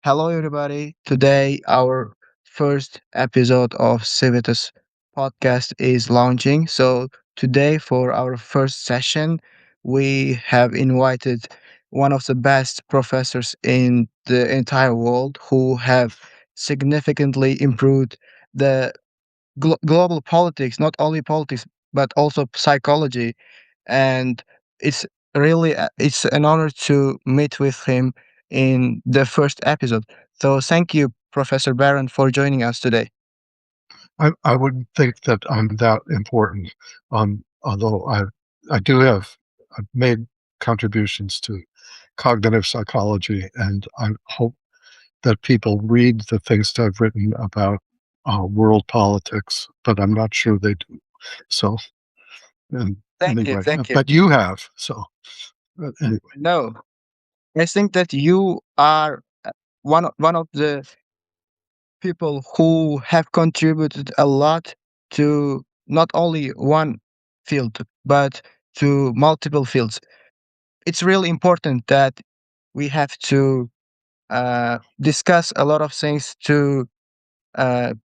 Hello, everybody. Today, our first episode of Civitas Podcast is launching. So, today, for our first session, we have invited one of the best professors in the entire world who have significantly improved the global politics, not only politics, but also psychology. And it's it's an honor to meet with him in the first episode. So thank you, Professor Barron, for joining us today. I wouldn't think that I'm that important, although I do have I've made contributions to cognitive psychology, and I hope that people read the things that I've written about world politics, but I'm not sure they do. So, and Thank you, anyway, thank you. but you have. So, anyway, No, I think that you are one of the people who have contributed a lot to not only one field but to multiple fields. It's really important that we have to discuss a lot of things to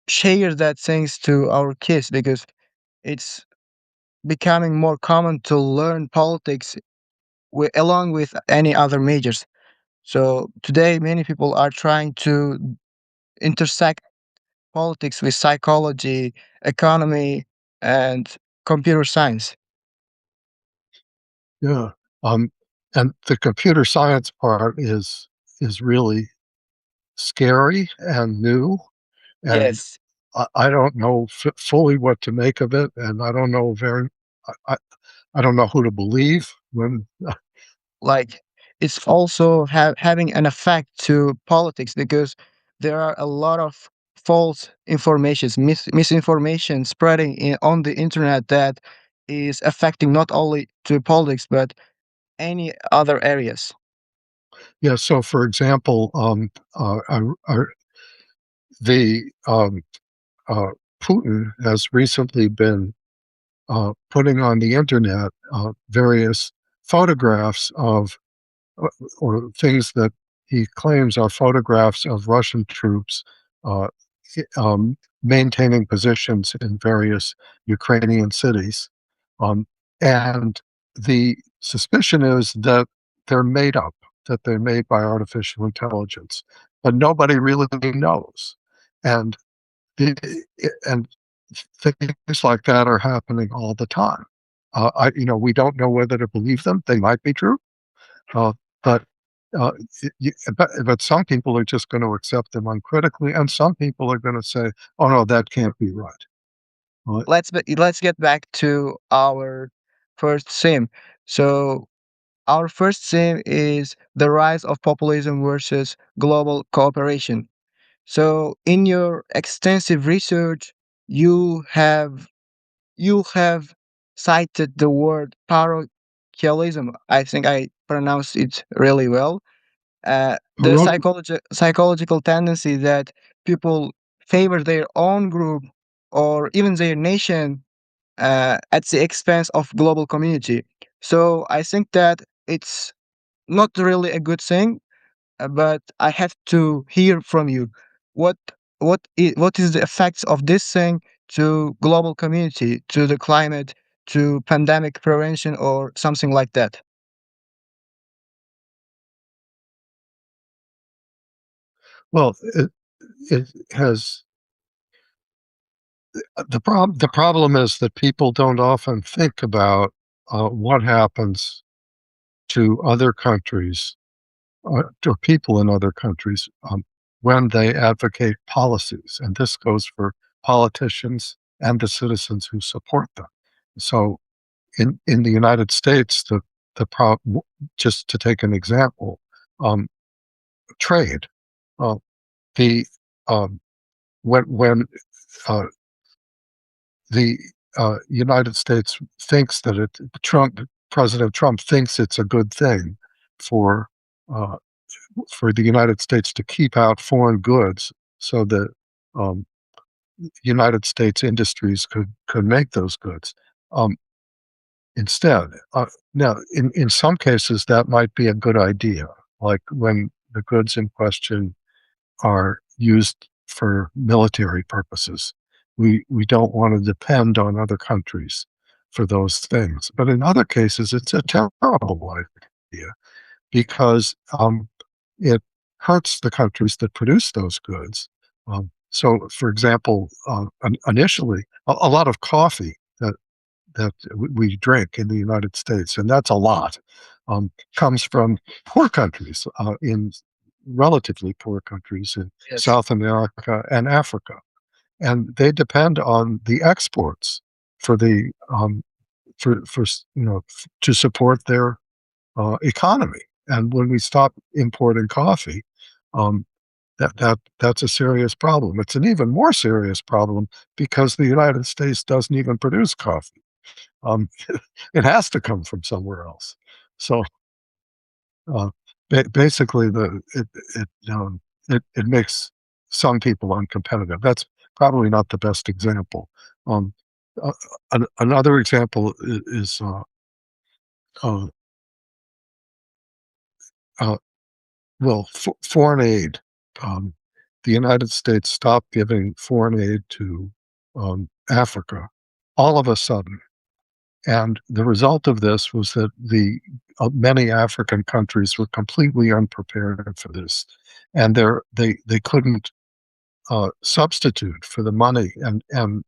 share that things to our kids because it's becoming more common to learn politics along with any other majors. So today, many people are trying to intersect politics with psychology, economy, and computer science. yeah. Um, and the computer science part is really scary and new, and Yes, I don't know fully what to make of it, and I don't know I don't know who to believe when. like it's also having an effect to politics because there are a lot of false informations, misinformation spreading on the internet that is affecting not only to politics but any other areas. Yeah. So, for example, the uh, Putin has recently been putting on the internet various photographs of or things that he claims are photographs of Russian troops uh, maintaining positions in various Ukrainian cities. Um, and the suspicion is that they're made up, that they're made by artificial intelligence, but nobody really knows. And and things like that are happening all the time. We don't know whether to believe them. They might be true, uh, but uh, but some people are just going to accept them uncritically, and some people are going to say, "Oh no, that can't be right." Uh, Let's get back to our first theme. So our first theme is the rise of populism versus global cooperation. So in your extensive research, you have you have cited the word parochialism. I think I pronounced it really well. The Paro- psychological tendency that people favor their own group or even their nation at the expense of global community. So I think that it's not really a good thing, but I have to hear from you. What what is the effects of this thing to global community, to the climate, to pandemic prevention, or something like that? well, it has the problem is that people don't often think about what happens to other countries or people in other countries when they advocate policies, and this goes for politicians and the citizens who support them. So, in the United States, the problem, just to take an example, um, trade. Uh, the when uh, the United States thinks that President Trump thinks it's a good thing for uh, for the United States to keep out foreign goods so that um, United States industries could make those goods um, instead. Now, in some cases, that might be a good idea, like when the goods in question are used for military purposes. We don't want to depend on other countries for those things. But in other cases, it's a terrible idea because it hurts the countries that produce those goods. So, for example, initially, a lot of coffee that we drink in the United States, and that's a lot, comes from poor countries, in relatively poor countries in Yes. South America and Africa, and they depend on the exports for the to support their economy. And when we stop importing coffee, um, that's a serious problem. It's an even more serious problem because the United States doesn't even produce coffee. Um, it has to come from somewhere else. So uh, basically, it makes some people uncompetitive. That's probably not the best example. Um, uh, Another example is uh, uh, well, foreign aid. Um, the United States stopped giving foreign aid to Africa all of a sudden. And the result of this was that the many African countries were completely unprepared for this, and they couldn't substitute for the money and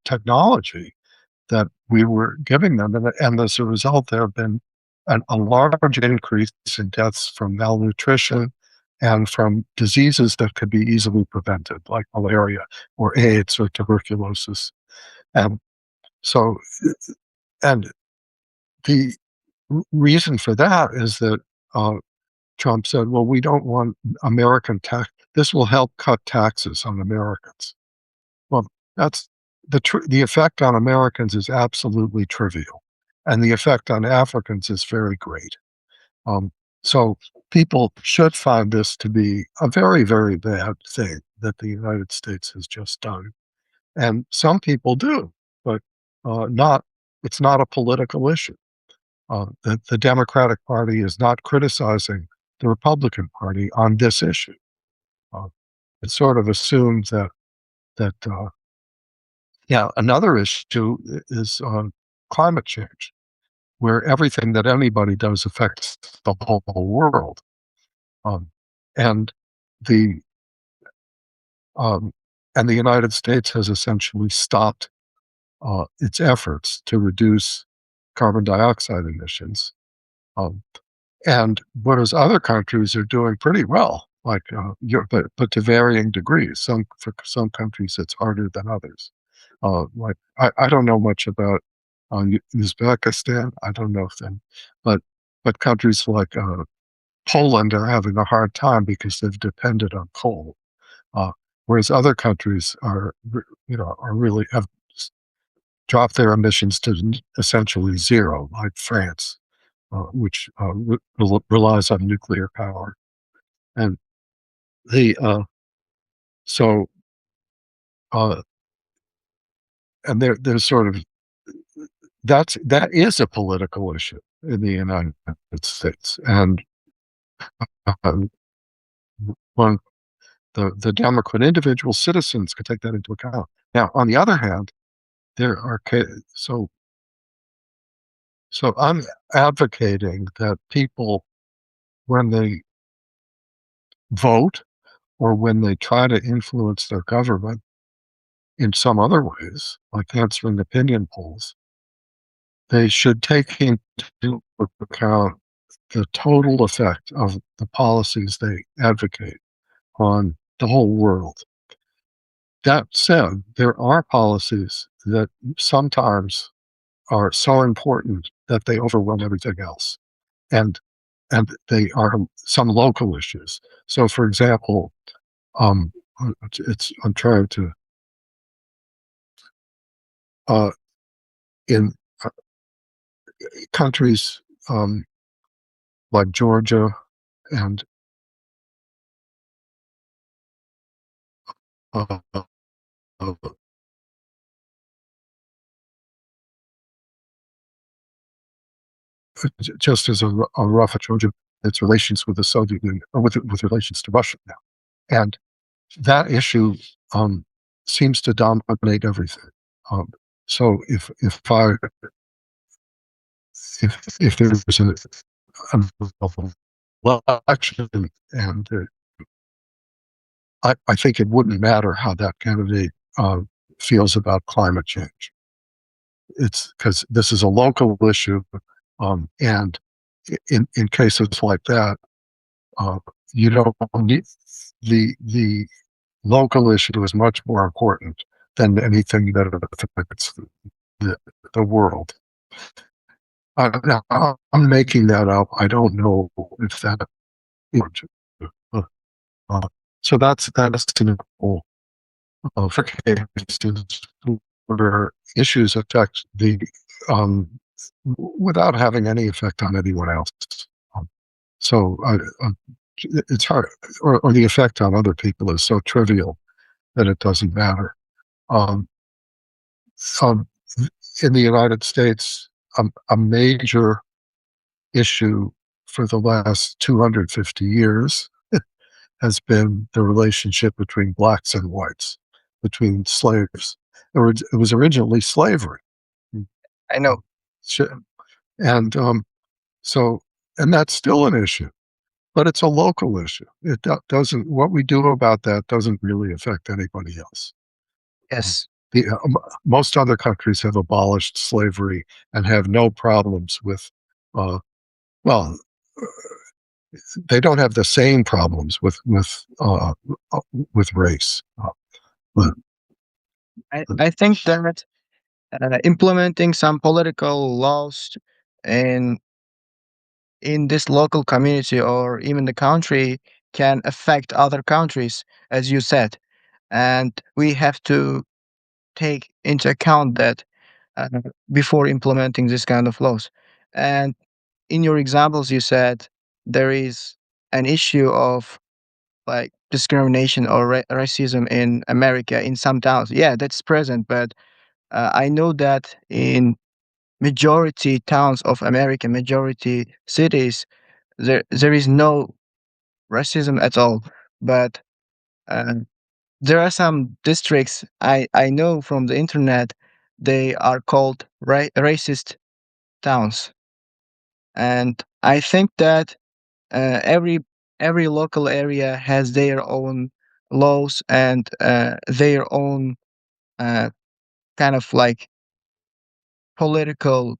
technology that we were giving them, and as a result, there have been a large increase in deaths from malnutrition and from diseases that could be easily prevented, like malaria or AIDS or tuberculosis. And so, and the reason for that is that uh, Trump said, "Well, we don't want American tax. This will help cut taxes on Americans." Well, that's the effect on Americans is absolutely trivial, and the effect on Africans is very great. Um, so people should find this to be a very, very bad thing that the United States has just done, and some people do, but not. It's not a political issue. The Democratic Party is not criticizing the Republican Party on this issue. Uh, it sort of assumes that yeah, another issue is climate change, where everything that anybody does affects the whole world. Um, and the um, and the United States has essentially stopped its efforts to reduce carbon dioxide emissions. Um, and whereas other countries are doing pretty well, like Europe, but to varying degrees. For some countries, it's harder than others. Like I don't know much about Uzbekistan. I don't know if them, but countries like Poland are having a hard time because they've depended on coal, uh, whereas other countries are really have dropped their emissions to essentially zero, like France, which relies on nuclear power. And the so uh, and there's sort of that is a political issue in the United States, and um, one the Democrat individual citizens can take that into account. Now, on the other hand, there are so I'm advocating that people, when they vote or when they try to influence their government in some other ways, like answering opinion polls, they should take into account the total effect of the policies they advocate on the whole world. That said, there are policies that sometimes are so important that they overwhelm everything else. And they are some local issues. So for example, um, it's I'm trying to uh, in countries like Georgia and uh, uh, just as a rough Georgia, its relations with the Soviet Union, or with relations to Russia now. And that issue seems to dominate everything. Um, so if there's an election and I think it wouldn't matter how that candidate uh, feels about climate change. It's because this is a local issue, and in cases like that, uh, you don't need the local issue is much more important than anything that affects the, the world. Now, I'm making that up. I don't know if that. You know, uh, uh, so that's an example for cases where issues affect the um, without having any effect on anyone else. Um, so it's hard, or the effect on other people is so trivial that it doesn't matter. Um, um, in the United States, a major issue for the last 250 years has been the relationship between blacks and whites, between slaves. It was originally slavery. I know. Um, and so, and that's still an issue, but it's a local issue. It doesn't, what we do about that doesn't really affect anybody else. Um, Yes. most other countries have abolished slavery and have no problems with, uh, well, they don't have the same problems with race. But, I think that implementing some political laws in in this local community or even the country can affect other countries, as you said, and we have to take into account that uh, before implementing this kind of laws. And in your examples, you said there is an issue of like discrimination or racism in America in some towns. Yeah, that's present, but I know that in majority towns of America, majority cities, there is no racism at all. But uh, there are some districts I know from the internet. They are called racist towns, and I think that every local area has their own laws and their own uh, kind of like political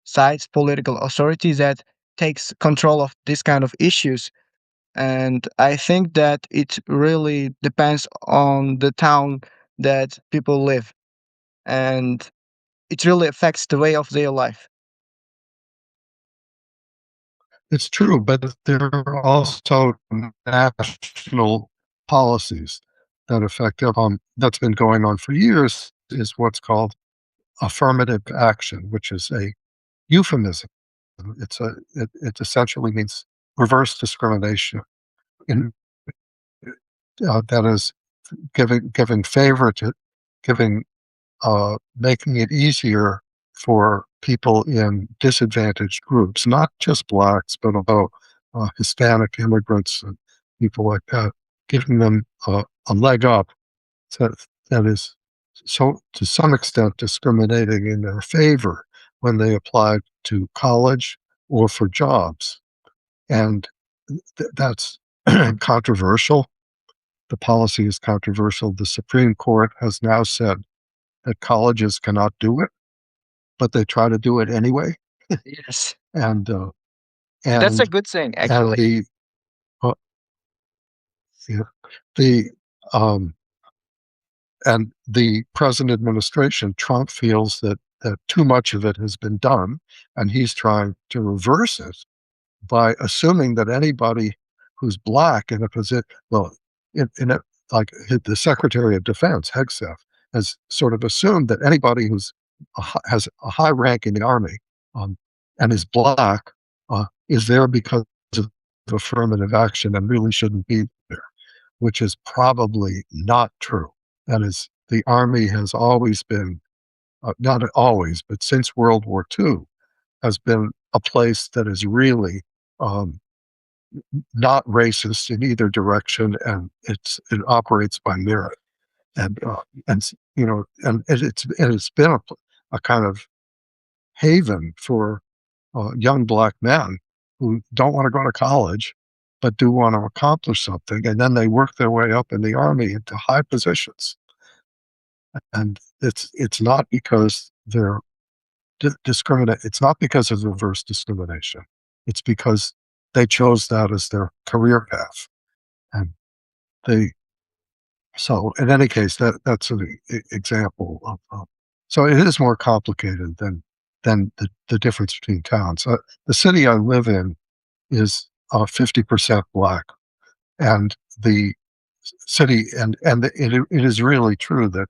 sides, political authorities that takes control of this kind of issues. And I think that it really depends on the town that people live, and it really affects the way of their life. it's true, but there are also national policies that affect it. That's been going on for years is what's called affirmative action, which is a euphemism. It essentially means reverse discrimination. In that is giving favor to giving making it easier for people in disadvantaged groups, not just blacks, but about Hispanic immigrants and people like that, giving them a leg up that, that is so to some extent discriminating in their favor when they apply to college or for jobs. And that's controversial. The policy is controversial. The Supreme Court has now said that colleges cannot do it, but they try to do it anyway. Yes, And that's a and good thing, and actually. uh, yeah, the um, and the present administration, Trump feels that too much of it has been done, and he's trying to reverse it by assuming that anybody who's black in a position, well, in a, like the Secretary of Defense, Hegseth, has sort of assumed that anybody who's has a high rank in the army and is black is there because of affirmative action and really shouldn't be there, which is probably not true. That is, the army has always been, not always, but since World War II, has been a place that is really um, not racist in either direction, and it operates by merit, and it's been a kind of haven for young black men who don't want to go to college but do want to accomplish something, and then they work their way up in the army into high positions. And it's not because they're discriminate. It's not because of reverse discrimination. It's because they chose that as their career path, and they. So in any case, that's an example of. So it is more complicated than the difference between towns. The city I live in is 50% black, and the city it is really true that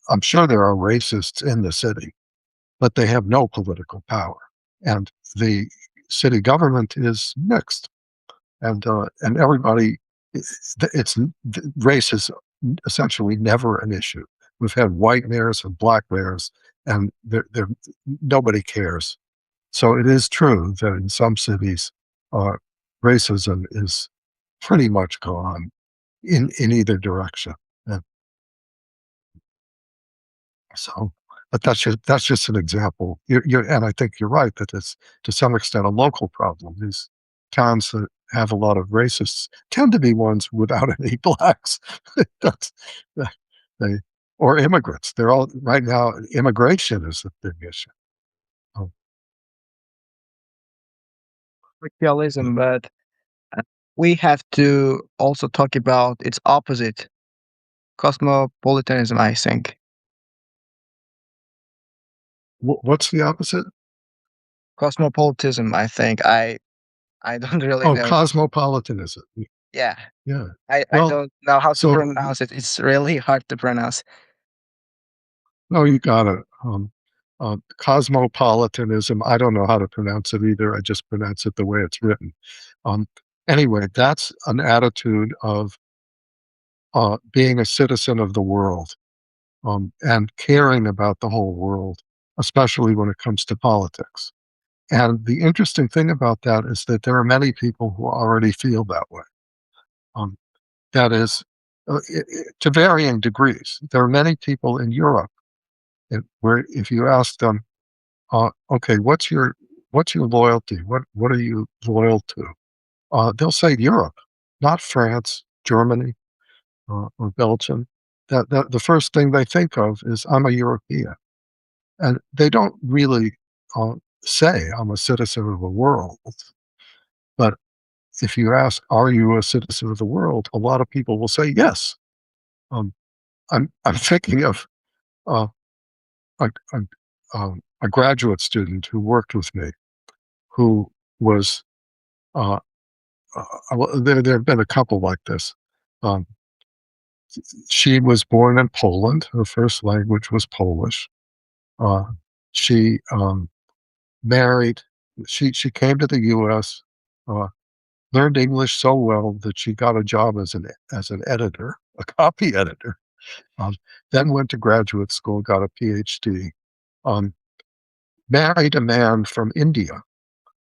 I'm sure there are racists in the city, but they have no political power, and the city government is mixed, and everybody it's race is essentially never an issue. We've had white mayors and black mayors, and they're nobody cares. So it is true that in some cities, uh, racism is pretty much gone in either direction. And so, but that's just an example. And I think you're right that it's to some extent a local problem. These towns that have a lot of racists tend to be ones without any blacks. That's they or immigrants. They're all right now. Immigration is the big issue. Oh, yeah. Populism, but uh, we have to also talk about its opposite, cosmopolitanism, I think. What's the opposite? Cosmopolitanism, I think. I don't really Oh, know. cosmopolitanism. Yeah, Yeah. I Well, don't know how to so pronounce it. It's really hard to pronounce. no, you got it. Cosmopolitanism. I don't know how to pronounce it either. I just pronounce it the way it's written. Um, anyway, that's an attitude of being a citizen of the world, and caring about the whole world, especially when it comes to politics. And the interesting thing about that is that there are many people who already feel that way. Um, that is, to varying degrees. There are many people in Europe where if you ask them, okay, what's your loyalty? What are you loyal to? They'll say Europe, not France, Germany, or Belgium. That the first thing they think of is I'm a European, and they don't really uh, say I'm a citizen of the world. But if you ask, are you a citizen of the world? A lot of people will say yes. Um, I'm thinking of uh, a, a, a graduate student who worked with me who was uh, well, there have been a couple like this. Um, she was born in Poland. Her first language was Polish. Uh, she married. She came to the U.S. Uh, learned English so well that she got a job as an editor, a copy editor. Um, then went to graduate school, got a PhD. Um, married a man from India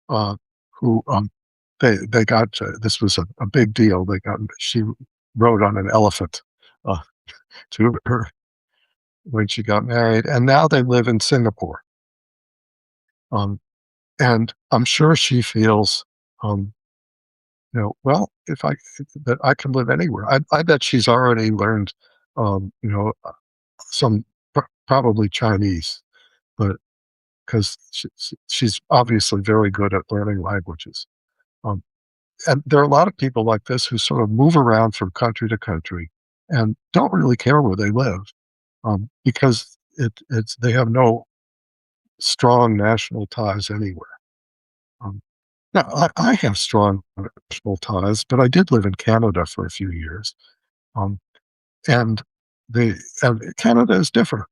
uh, who they got this was a big deal. She rode on an elephant uh, to her when she got married, and now they live in Singapore. Um, and I'm sure she feels, um, well, if I that I can live anywhere. I bet she's already learned, some probably Chinese, but because she's obviously very good at learning languages. Um, and there are a lot of people like this who sort of move around from country to country and don't really care where they live, because it's they have no strong national ties anywhere. Um, now, I have strong national ties, but I did live in Canada for a few years, um, and and Canada is different.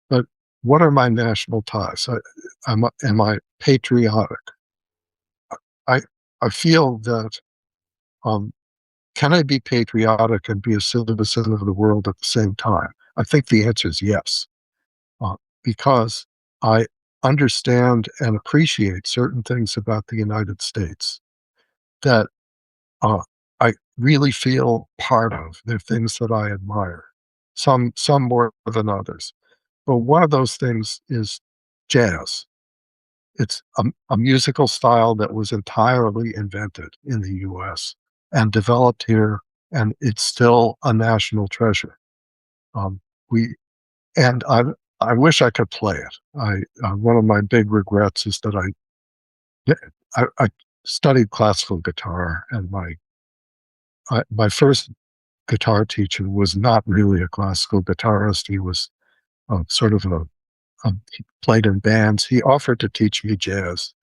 But what are my national ties? Am I patriotic? I I feel that um, can I be patriotic and be a citizen of the world at the same time? I think the answer is yes, because I understand and appreciate certain things about the United States. that uh, I really feel part of. They're things that I admire, some more than others. But one of those things is jazz. It's a musical style that was entirely invented in the US and developed here, and it's still a national treasure. Um, we and I wish I could play it. One of my big regrets is that I studied classical guitar, and my first guitar teacher was not really a classical guitarist. He was sort of he played in bands. He offered to teach me jazz,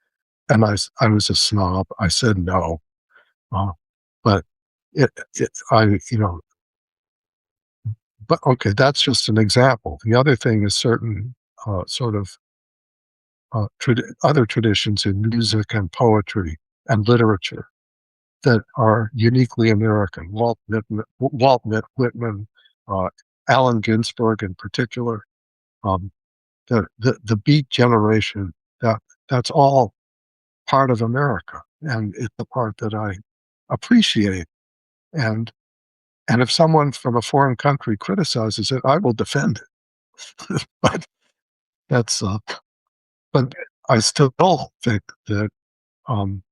and I was a snob. I said no. Uh, but I, but okay, that's just an example. The other thing is certain sort of other traditions in music and poetry and literature that are uniquely American. Whitman, uh, Allen Ginsberg in particular, um, the Beat generation. That that's all part of America, and it's the part that I appreciate. And and if someone from a foreign country criticizes it, I will defend it. But that's but I still think that um,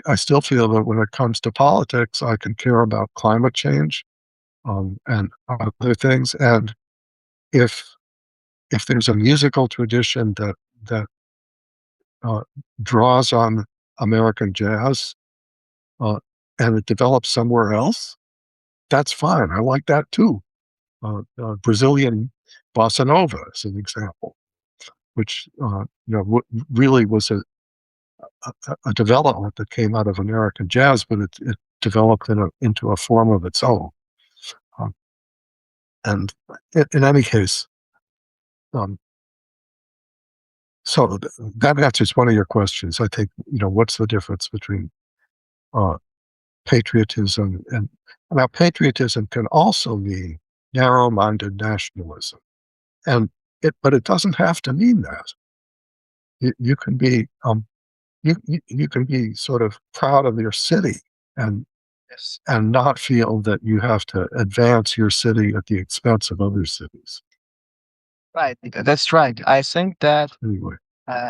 I still feel that when it comes to politics, I can care about climate change and other things. And if if there's a musical tradition that uh, draws on American jazz uh, and it develops somewhere else, that's fine. I like that too. Brazilian bossa nova is an example, which really was a development that came out of American jazz, but it developed into a form of its own. Um, and in any case, um, so that answers one of your questions. I think what's the difference between uh, patriotism and now patriotism can also mean narrow-minded nationalism, and but it doesn't have to mean that. You can be you can be sort of proud of your city and Yes. and not feel that you have to advance your city at the expense of other cities. Right. That's right. I think that Anyway,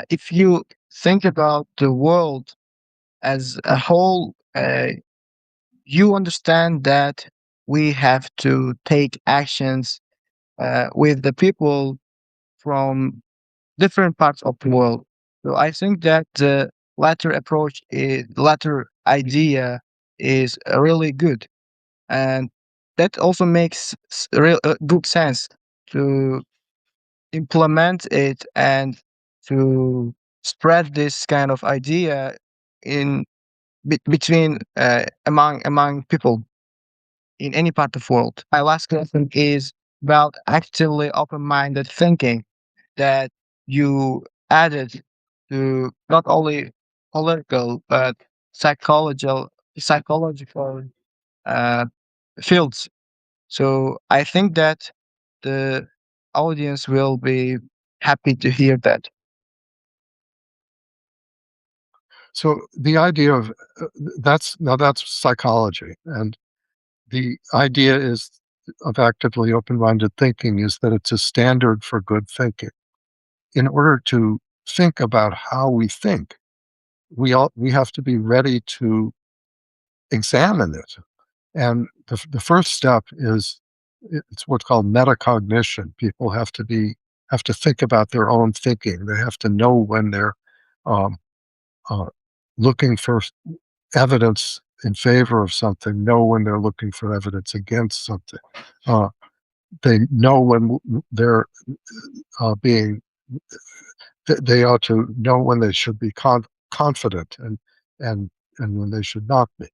if you think about the world as a whole, you understand that we have to take actions with the people from different parts of the world. So I think that the latter approach, the latter idea is really good. And that also makes real good sense to implement it and to spread this kind of idea in between among people in any part of the world. My last question is about actively open-minded thinking that you added to not only political but psychological uh, fields. So I think that the audience will be happy to hear that. so the idea of that's psychology, and the idea is of actively open-minded thinking is that it's a standard for good thinking. In order to think about how we think, we have to be ready to examine it. And the first step is it's what's called metacognition. People have to think about their own thinking. They have to know when they're um, uh, looking for evidence in favor of something, know when they're looking for evidence against something. Uh, they know when they're being they ought to know when they should be confident and and when they should not be.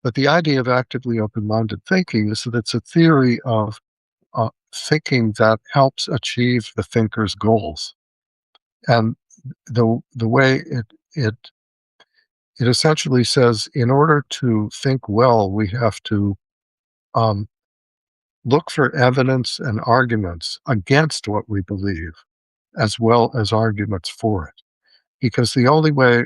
But the idea of actively open-minded thinking is that it's a theory of thinking that helps achieve the thinker's goals. And the way it it essentially says, in order to think well, we have to um, look for evidence and arguments against what we believe, as well as arguments for it. Because the only way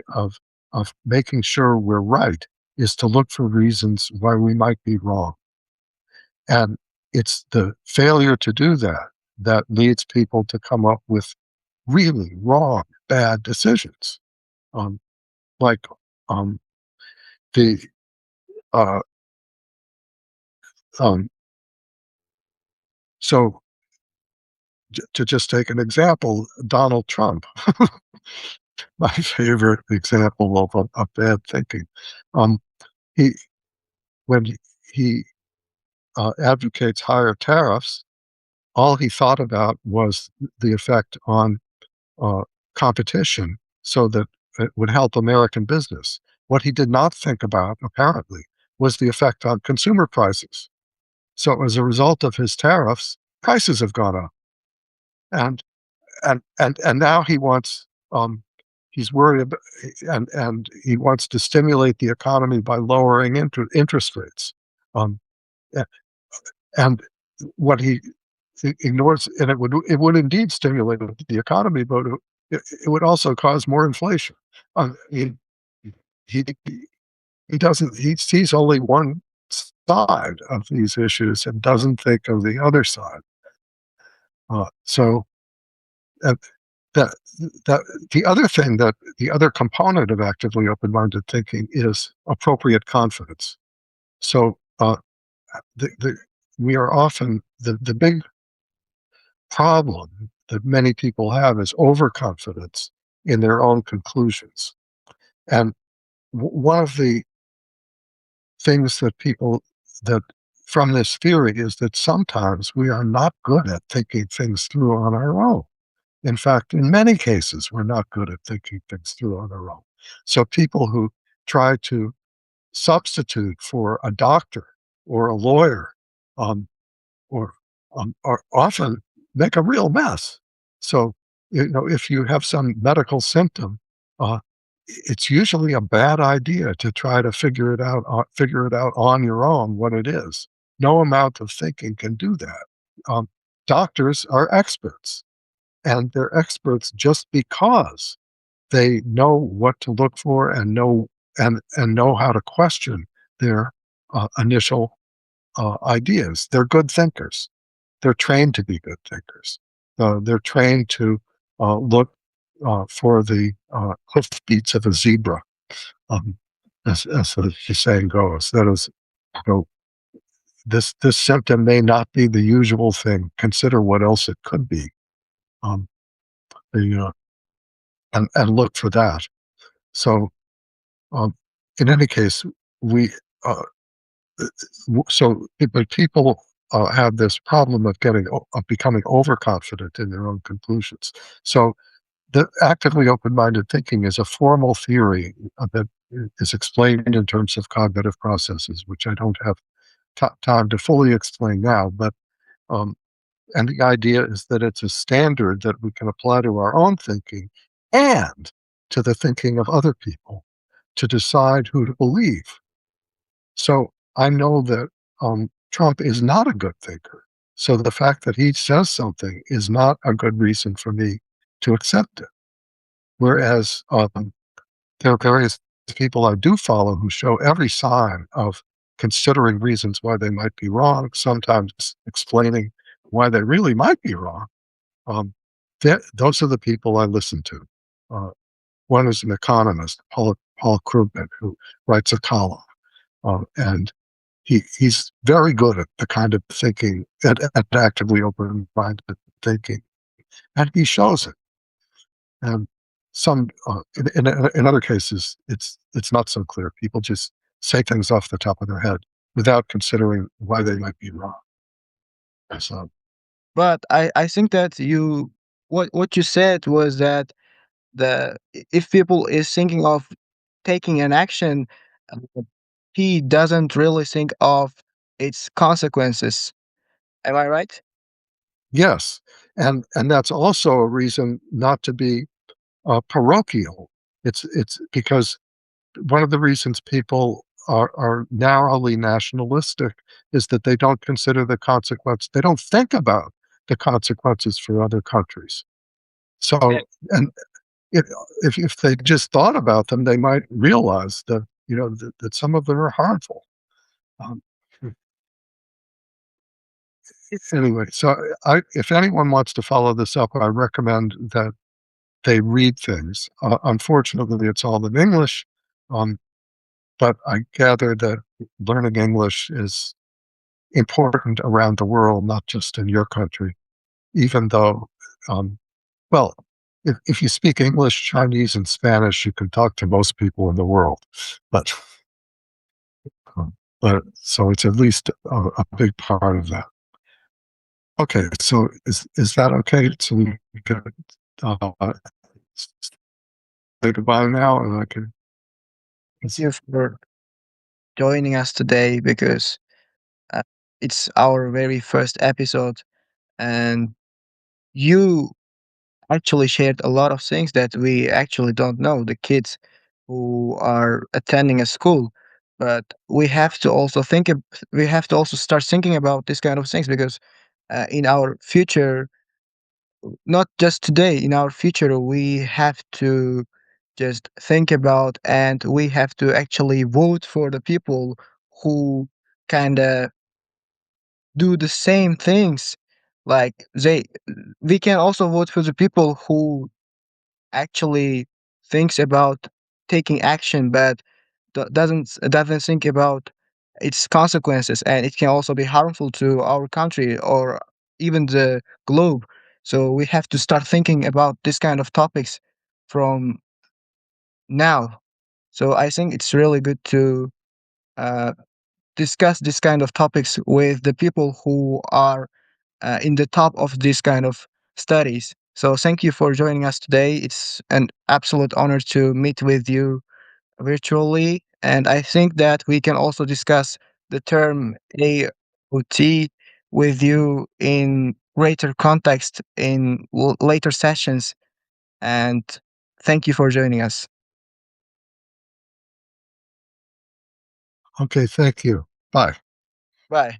of making sure we're right is to look for reasons why we might be wrong. And it's the failure to do that that leads people to come up with really wrong, bad decisions. Um, like um, the uh, um, so to just take an example, Donald Trump, my favorite example of bad thinking. Um, he when he advocates higher tariffs, all he thought about was the effect on uh, competition so that it would help American business. What he did not think about, apparently, was the effect on consumer prices. So as a result of his tariffs, prices have gone up. And and now he wants he's worried about, and he wants to stimulate the economy by lowering interest rates. Um, a- and what he ignores, and it would indeed stimulate the economy, but it would also cause more inflation. He he he doesn't he sees only one side of these issues and doesn't think of the other side. So uh, that that the other component of actively open-minded thinking is appropriate confidence. So the we are often the big problem that many people have is overconfidence in their own conclusions. And one of the things that people that from this theory is that sometimes we are not good at thinking things through on our own. In fact, in many cases, we're not good at thinking things through on our own. So people who try to substitute for a doctor or a lawyer um, or often make a real mess. So, if you have some medical symptom, uh, it's usually a bad idea to try to figure it out on your own what it is. No amount of thinking can do that. Um, Doctors are experts, and they're experts just because they know what to look for and know how to question their initial ideas. They're good thinkers. They're trained to be good thinkers. They're trained to look for the hoofbeats of a zebra, um, as the saying goes. That is, you know, this symptom may not be the usual thing. Consider what else it could be, um, the, and look for that. So, um, in any case, we uh, but people have this problem of becoming overconfident in their own conclusions. So the actively open-minded thinking is a formal theory that is explained in terms of cognitive processes, which I don't have time to fully explain now. But um, and the idea is that it's a standard that we can apply to our own thinking and to the thinking of other people to decide who to believe. So I know that Trump is not a good thinker. So the fact that he says something is not a good reason for me to accept it. Whereas there are various people I do follow who show every sign of considering reasons why they might be wrong, sometimes explaining why they really might be wrong. Um, those are the people I listen to. Uh, One is an economist, Paul Krugman, who writes a column, and he's very good at the kind of thinking, at actively open-minded thinking, and he shows it. And some in other cases, it's not so clear. People just say things off the top of their head without considering why they might be wrong. So But I think that what you said was that if people is thinking of taking an action, uh, he doesn't really think of its consequences. Am I right? yes, and that's also a reason not to be parochial. It's because one of the reasons people are narrowly nationalistic is that they don't consider the consequence. They don't think about the consequences for other countries. So, Yeah. and if if they just thought about them, they might realize that, that some of them are harmful. Um, anyway, so if anyone wants to follow this up, I recommend that they read things. Unfortunately, it's all in English, um, but I gather that learning English is important around the world, not just in your country, even though, um, well, if you speak English, Chinese, and Spanish, you can talk to most people in the world. But, but so it's at least a big part of that. Okay, so is that okay? So we can say goodbye now, and I can. You for joining us today because uh, it's our very first episode, and you actually shared a lot of things that we actually don't know. The kids who are attending a school, but we have to also start thinking about this kind of things because in our future, not just today, in our future, we have to just think about and we have to actually vote for the people who kind of do the same things. Like we can also vote for the people who actually thinks about taking action, but doesn't think about its consequences, and it can also be harmful to our country or even the globe. So we have to start thinking about this kind of topics from now. So I think it's really good to uh, discuss this kind of topics with the people who are in the top of this kind of studies. So thank you for joining us today. It's an absolute honor to meet with you virtually. And I think that we can also discuss the term AOT with you in greater context in later sessions. And thank you for joining us. Okay, thank you. Bye. Bye.